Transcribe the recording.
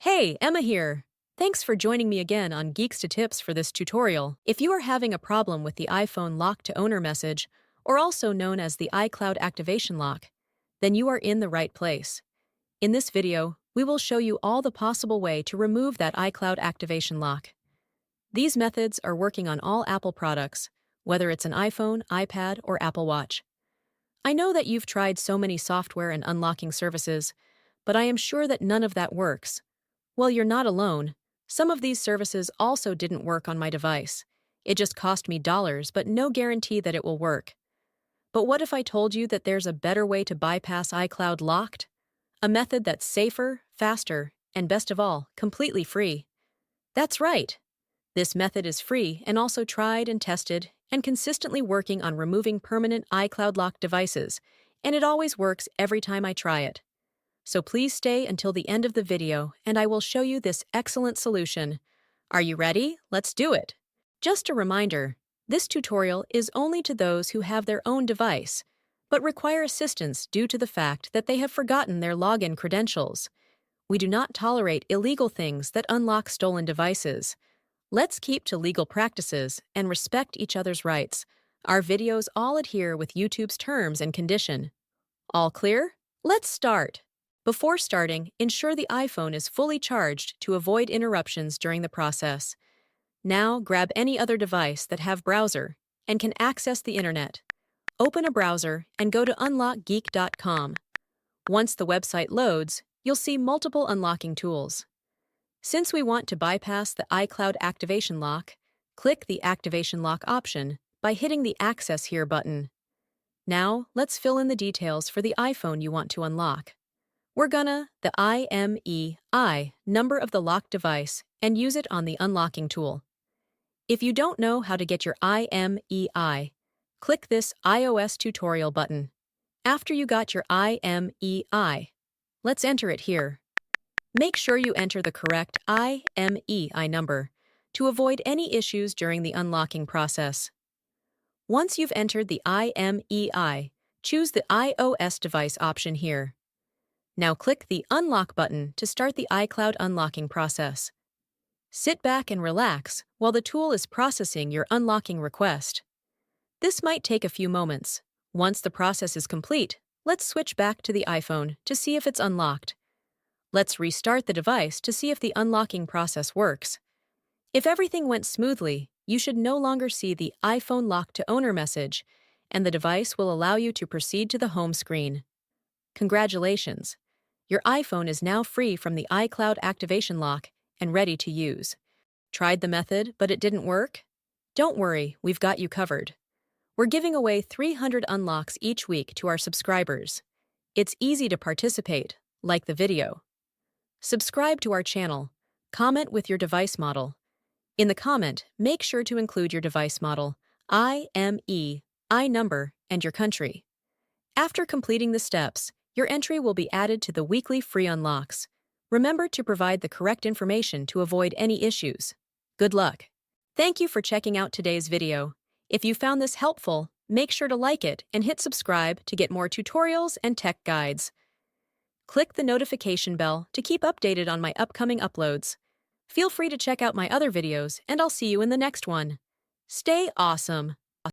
Hey, Emma here. Thanks for joining me again on Geeks to Tips for this tutorial. If you are having a problem with the iPhone lock to owner message, or also known as the iCloud activation lock, then you are in the right place. In this video, we will show you all the possible way to remove that iCloud activation lock. These methods are working on all Apple products, whether it's an iPhone, iPad, or Apple Watch. I know that you've tried so many software and unlocking services, but I am sure that none of that works. Well, you're not alone. Some of these services also didn't work on my device. It just cost me dollars, but no guarantee that it will work. But what if I told you that there's a better way to bypass iCloud locked? A method that's safer, faster, and best of all, completely free. That's right. This method is free and also tried and tested and consistently working on removing permanent iCloud locked devices, and it always works every time I try it. So please stay until the end of the video and I will show you this excellent solution. Are you ready? Let's do it! Just a reminder, this tutorial is only to those who have their own device, but require assistance due to the fact that they have forgotten their login credentials. We do not tolerate illegal things that unlock stolen devices. Let's keep to legal practices and respect each other's rights. Our videos all adhere with YouTube's terms and condition. All clear? Let's start! Before starting, ensure the iPhone is fully charged to avoid interruptions during the process. Now, grab any other device that have browser and can access the internet. Open a browser and go to unlockgeek.com. Once the website loads, you'll see multiple unlocking tools. Since we want to bypass the iCloud activation lock, click the Activation Lock option by hitting the Access Here button. Now, let's fill in the details for the iPhone you want to unlock. We're gonna the IMEI number of the locked device and use it on the unlocking tool. If you don't know how to get your IMEI, click this iOS tutorial button. After you got your IMEI, let's enter it here. Make sure you enter the correct IMEI number to avoid any issues during the unlocking process. Once you've entered the IMEI, choose the iOS device option here. Now click the Unlock button to start the iCloud unlocking process. Sit back and relax while the tool is processing your unlocking request. This might take a few moments. Once the process is complete, let's switch back to the iPhone to see if it's unlocked. Let's restart the device to see if the unlocking process works. If everything went smoothly, you should no longer see the iPhone lock to owner message, and the device will allow you to proceed to the home screen. Congratulations! Your iPhone is now free from the iCloud activation lock and ready to use. Tried the method, but it didn't work? Don't worry, we've got you covered. We're giving away 300 unlocks each week to our subscribers. It's easy to participate, like the video. Subscribe to our channel. Comment with your device model. In the comment, make sure to include your device model, IMEI number, and your country. After completing the steps, your entry will be added to the weekly free unlocks. Remember to provide the correct information to avoid any issues. Good luck! Thank you for checking out today's video. If you found this helpful, make sure to like it and hit subscribe to get more tutorials and tech guides. Click the notification bell to keep updated on my upcoming uploads. Feel free to check out my other videos, and I'll see you in the next one. Stay awesome!